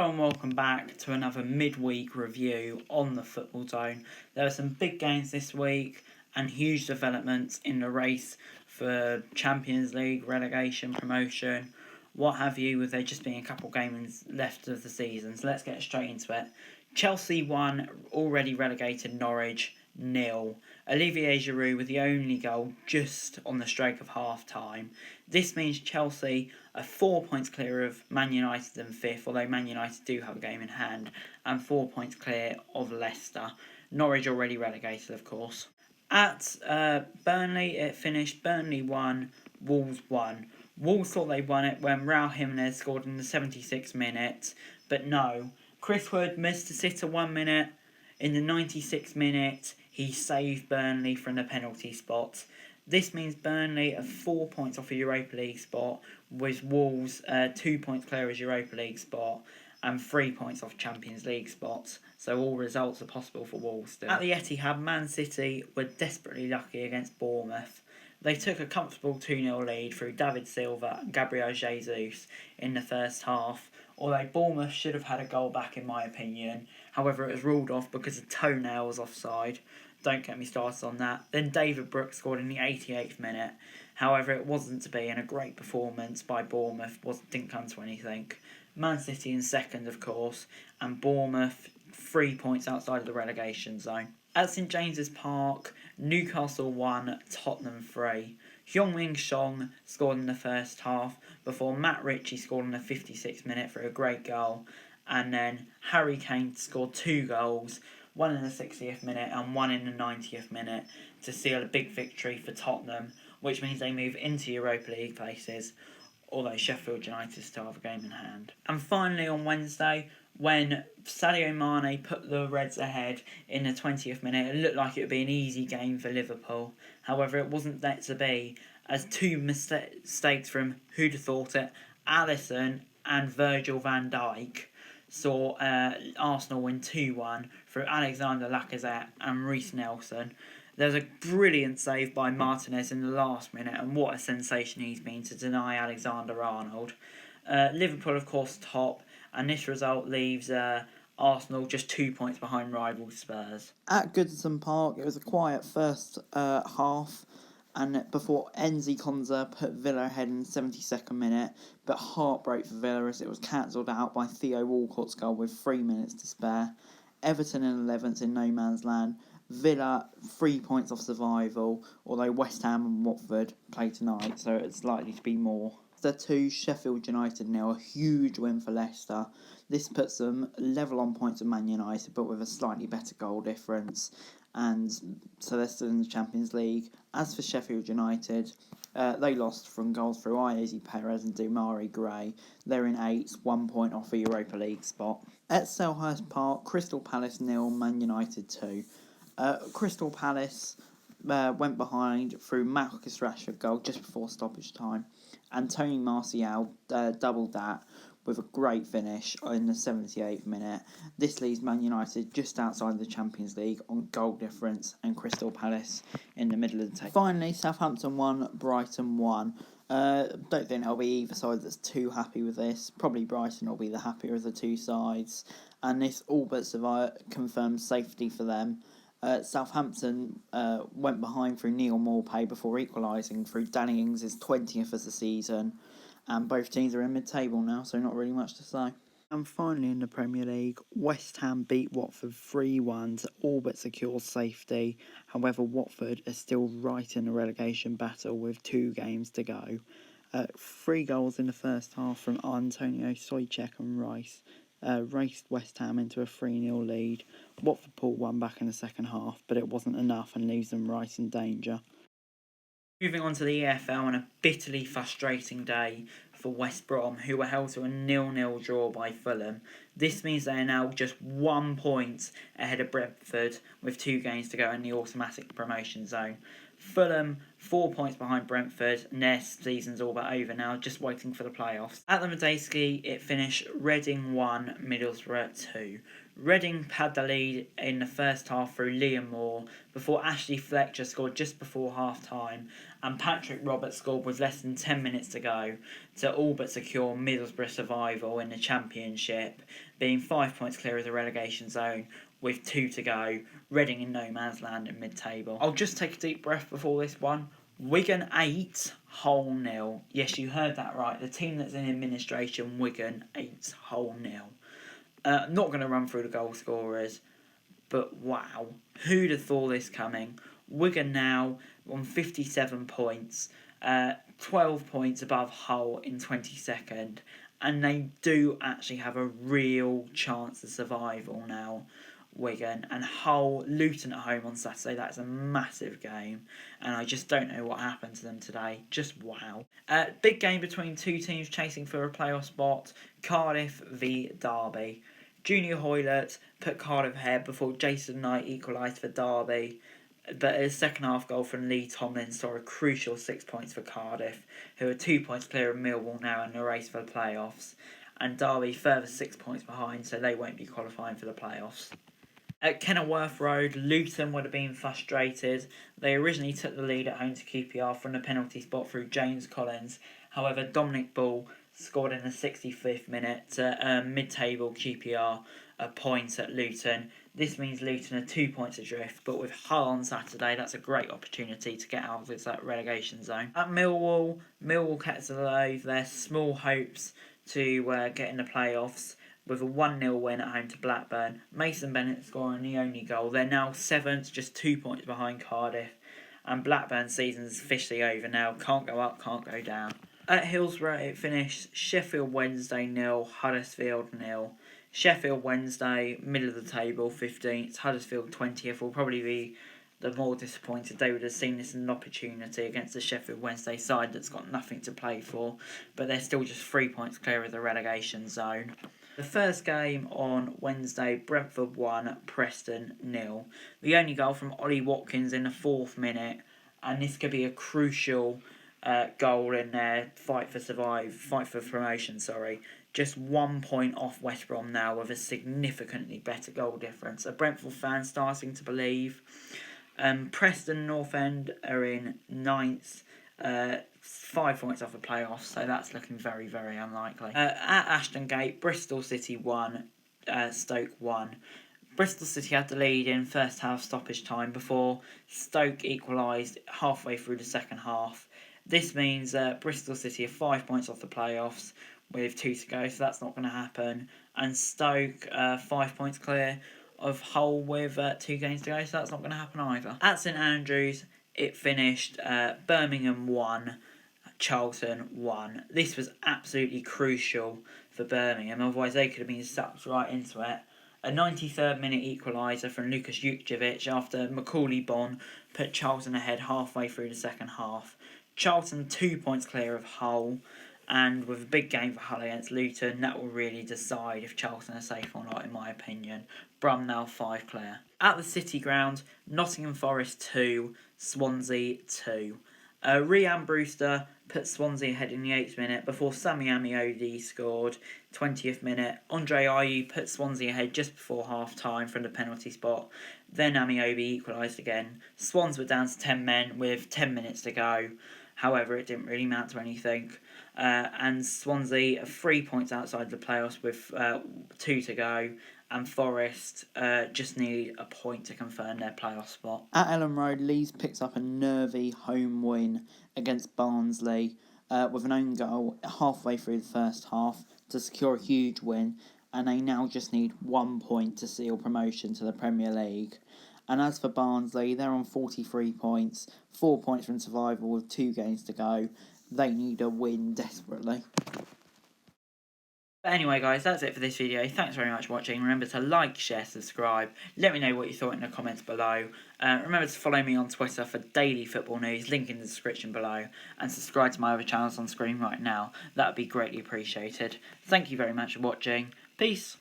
Hello and welcome back to another midweek review on the Football Zone. There are some big games this week and huge developments in the race for Champions League, relegation, promotion, what have you, with there just being a couple games left of the season. So let's get straight into it. Chelsea won, already relegated Norwich 0. Olivier Giroud with the only goal just on the stroke of half time. This means Chelsea are 4 points clear of Man United in fifth, although Man United do have a game in hand, and 4 points clear of Leicester. Norwich already relegated, of course. At Burnley, it finished Burnley 1, Wolves 1. Wolves thought they won it when Raul Jimenez scored in the 76th minute, but no. Chris Wood missed a sitter 1 minute. In the 96th minute, he saved Burnley from the penalty spot. This means Burnley are 4 points off a Europa League spot, with Wolves 2 points clear as Europa League spot and 3 points off Champions League spots. So all results are possible for Wolves still. At the Etihad, Man City were desperately lucky against Bournemouth. They took a comfortable 2-0 lead through David Silva and Gabriel Jesus in the first half, although Bournemouth should have had a goal back in my opinion. However, it was ruled off because of toenails offside. Don't get me started on that. Then David Brooks scored in the 88th minute. However, it wasn't to be, and a great performance by Bournemouth didn't come to anything. Man City in second, of course, and Bournemouth 3 points outside of the relegation zone. At St James's Park, Newcastle 1, Tottenham 3. Heung-min Son scored in the first half before Matt Ritchie scored in the 56th minute for a great goal. And then Harry Kane scored 2 goals, one in the 60th minute and one in the 90th minute, to seal a big victory for Tottenham, which means they move into Europa League places, although Sheffield United still have a game in hand. And finally on Wednesday, when Sadio Mane put the Reds ahead in the 20th minute, it looked like it would be an easy game for Liverpool. However, it wasn't that to be, as two mistakes from, who'd have thought it, Alisson and Virgil van Dijk saw Arsenal win 2-1 through Alexander Lacazette and Reece Nelson. There was a brilliant save by Martinez in the last minute, and what a sensation he's been to deny Alexander-Arnold. Liverpool, of course, top, and this result leaves Arsenal just 2 points behind rival Spurs. At Goodison Park, it was a quiet first half, and before Enzi Konza put Villa ahead in the 72nd minute, but heartbreak for Villa as it was cancelled out by Theo Walcott's goal with 3 minutes to spare. Everton in 11th in no man's land. Villa 3 points off survival, although West Ham and Watford play tonight, so it's likely to be more. Leicester 2, Sheffield United 0, a huge win for Leicester. This puts them level on points with Man United, but with a slightly better goal difference, and so they're still in the Champions League. As for Sheffield United, they lost from goals through Iesi Perez and Dumari Gray. They're in 8th, 1 point off a Europa League spot. At Selhurst Park, Crystal Palace 0, Man United 2. Crystal Palace went behind through Marcus Rashford goal just before stoppage time, and Tony Martial doubled that with a great finish in the 78th minute. This leaves Man United just outside the Champions League on goal difference, and Crystal Palace in the middle of the table. Finally, Southampton 1, Brighton 1. Don't think there'll be either side that's too happy with this. Probably Brighton will be the happier of the two sides, and this all but confirms safety for them. Southampton went behind through Neil Maupay before equalising through Danny Ings' 20th of the season, and both teams are in mid-table now, so not really much to say. And finally in the Premier League, West Ham beat Watford 3-1 to all but secure safety. However, Watford are still right in the relegation battle with 2 games to go. 3 goals in the first half from Antonio Souček and Rice raced West Ham into a 3-0 lead. Watford pulled one back in the second half, but it wasn't enough and leaves them right in danger. Moving on to the EFL, and a bitterly frustrating day for West Brom, who were held to a 0-0 draw by Fulham. This means they are now just 1 point ahead of Brentford with 2 games to go in the automatic promotion zone. Fulham 4 points behind Brentford, and their season's all but over now, just waiting for the playoffs. At the MIDWEEK, it finished Reading 1, Middlesbrough 2. Reading had the lead in the first half through Liam Moore before Ashley Fletcher scored just before half-time, and Patrick Roberts scored with less than 10 minutes to go to all but secure Middlesbrough survival in the Championship, being 5 points clear of the relegation zone with 2 to go. Reading in no man's land in mid-table. I'll just take a deep breath before this one. Wigan 8, Hull 0. Yes, you heard that right. The team that's in administration, Wigan 8, Hull 0. Not going to run through the goal scorers, but wow, who'd have thought this coming? Wigan now on 57 points, 12 points above Hull in 22nd, and they do actually have a real chance of survival now, Wigan. And Hull, Luton at home on Saturday, that's a massive game, and I just don't know what happened to them today. Just wow. Big game between two teams chasing for a playoff spot, Cardiff v Derby. Junior Hoylett put Cardiff ahead before Jason Knight equalised for Derby, but his second half goal from Lee Tomlin saw a crucial 6 points for Cardiff, who are 2 points clear of Millwall now in the race for the playoffs, and Derby further 6 points behind, so they won't be qualifying for the playoffs. At Kenilworth Road, Luton would have been frustrated. They originally took the lead at home to QPR from the penalty spot through James Collins. However, Dominic Ball scored in the 65th minute to mid-table QPR a point at Luton. This means Luton are 2 points adrift, but with Hull on Saturday, that's a great opportunity to get out of that relegation zone. At Millwall kept alive their small hopes to get in the playoffs with a 1-0 win at home to Blackburn. Mason Bennett scoring the only goal. They're now 7th, just 2 points behind Cardiff, and Blackburn's season's officially over now. Can't go up, can't go down. At Hillsborough, it finished Sheffield Wednesday 0, Huddersfield 0. Sheffield Wednesday, middle of the table, 15th. Huddersfield 20th will probably be the more disappointed. They would have seen this as an opportunity against the Sheffield Wednesday side that's got nothing to play for, but they're still just 3 points clear of the relegation zone. The first game on Wednesday, Brentford 1, Preston 0. The only goal from Ollie Watkins in the 4th minute, and this could be a crucial goal in their fight for promotion. Just 1 point off West Brom now with a significantly better goal difference. A Brentford fan starting to believe. Preston North End are in 9th, 5 points off the playoffs, so that's looking very, very unlikely. At Ashton Gate, Bristol City 1, Stoke 1. Bristol City had the lead in first half stoppage time before Stoke equalised halfway through the second half. This means Bristol City are 5 points off the playoffs with 2 to go, so that's not going to happen. And Stoke 5 points clear of Hull with 2 games to go, so that's not going to happen either. At St Andrews, it finished Birmingham 1, Charlton 1. This was absolutely crucial for Birmingham, otherwise they could have been sucked right into it. A 93rd minute equaliser from Lukas Jukjevic after Macaulay Bonne put Charlton ahead halfway through the second half. Charlton 2 points clear of Hull, and with a big game for Hull against Luton, that will really decide if Charlton are safe or not, in my opinion. Brum now 5 clear. At the City Ground, Nottingham Forest 2, Swansea 2. Rhian Brewster put Swansea ahead in the 8th minute before Sammy Amiodi scored 20th minute. Andre Ayew put Swansea ahead just before half-time from the penalty spot. Then Amiodi equalised again. Swans were down to 10 men with 10 minutes to go. However, it didn't really amount to anything. And Swansea are 3 points outside the playoffs with 2 to go. And Forest just need a point to confirm their playoff spot. At Ellen Road, Leeds picks up a nervy home win against Barnsley with an own goal halfway through the first half to secure a huge win, and they now just need 1 point to seal promotion to the Premier League. And as for Barnsley, they're on 43 points, 4 points from survival with 2 games to go. They need a win desperately. But anyway guys, that's it for this video. Thanks very much for watching. Remember to like, share, subscribe. Let me know what you thought in the comments below. Remember to follow me on Twitter for daily football news, link in the description below. And subscribe to my other channels on screen right now. That would be greatly appreciated. Thank you very much for watching. Peace.